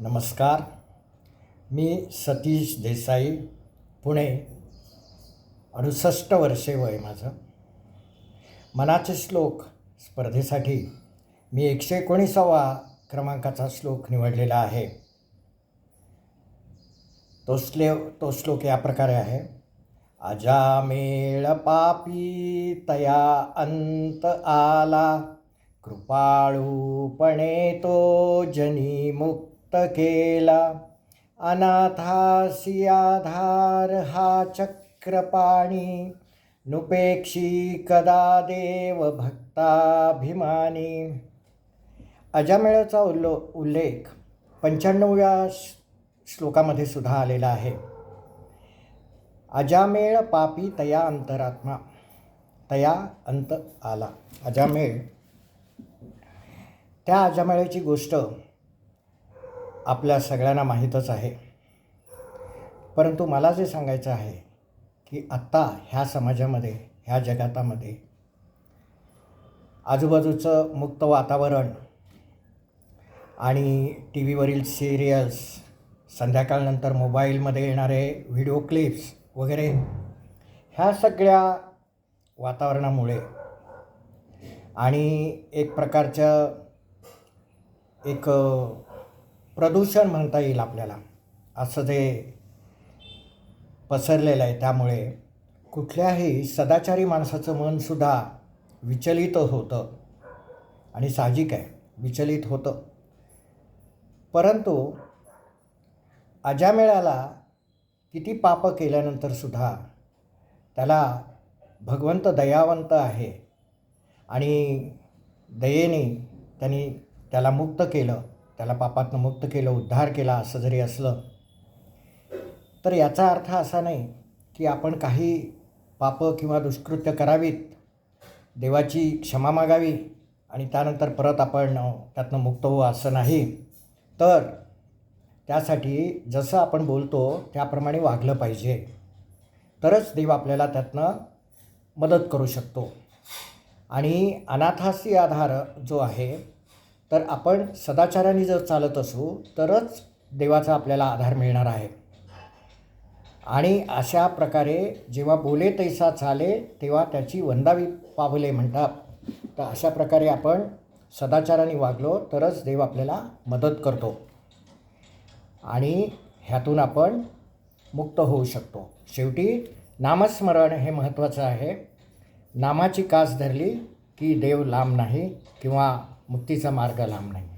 नमस्कार. मी सतीश देसाई, पुणे. 68 वर्षे वय माझं. मनाचे श्लोक स्पर्धेसाठी मी 119वा क्रमांकाचा श्लोक निवडलेला आहे. तो श्लोक या प्रकारे आहे. अजामेळ पापी तया अंत आला, कृपाळूपणे तो जनी मुक्त केला. अनाथासी आधार हा चक्रपाणी, नुपेक्षी कदा देव भक्ताभिमानी. अजामेळाचा उल्लेख 95व्या श्लोकामध्ये सुद्धा आलेला आहे. अजामेळ पापी तया अंतरात्मा, तया अंत आला. अजामेळ, त्या अजामेळाची गोष्ट आपल्या सगळ्यांना माहीतच आहे. परंतु मला जे सांगायचं आहे की आत्ता ह्या समाजामध्ये, ह्या जगातामध्ये आजूबाजूचं मुक्त वातावरण आणि टी व्हीवरील सिरियल्स, संध्याकाळनंतर मोबाईलमध्ये येणारे व्हिडिओ क्लिप्स वगैरे, ह्या सगळ्या वातावरणामुळे आणि एक प्रकारचं प्रदूषण म्हणता येईल आपल्याला, असं जे पसरलेलं आहे, त्यामुळे कुठल्याही सदाचारी माणसाचं मनसुद्धा विचलित होतं आणि साहजिक आहे, विचलित होतं. परंतु अजामेळाला किती पापं केल्यानंतरसुद्धा त्याला भगवंत दयावंत आहे आणि दयेने त्यांनी त्याला मुक्त केलं, त्याला पापातनं मुक्त केलं, उद्धार केला. असं जरी असलं तर याचा अर्थ असा नाही की आपण काही पापं किंवा दुष्कृत्य करावीत, देवाची क्षमा मागावी आणि त्यानंतर परत आपण त्यातनं मुक्त होऊ, असं नाही. तर त्यासाठी जसं आपण बोलतो त्याप्रमाणे वागलं पाहिजे, तरच देव आपल्याला त्यातनं मदत करू शकतो. आणि अनाथासी आधार जो आहे, तर आपण सदाचाराने जर चालत असू तरच देवाचा आपल्याला आधार मिळणार आहे. आणि अशा प्रकारे जेव्हा बोले तैसा चाले, तेव्हा त्याची वंदावी पावले म्हणतात. तर अशा प्रकारे आपण सदाचाराने वागलो तरच देव आपल्याला मदत करतो आणि ह्यातून आपण मुक्त होऊ शकतो. शेवटी नामस्मरण हे महत्त्वाचं आहे. नामाची कास धरली की देव लांब नाही किंवा मुक्तीचा मार्ग लांब नाही.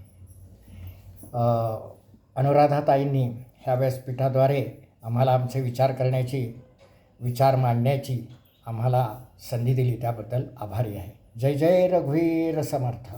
अनुराधाताईंनी ह्या व्यासपीठाद्वारे आम्हाला आमचे विचार करण्याची, विचार मांडण्याची आम्हाला संधी दिली, त्याबद्दल आभारी आहे. जय जय रघुवीर समर्थ.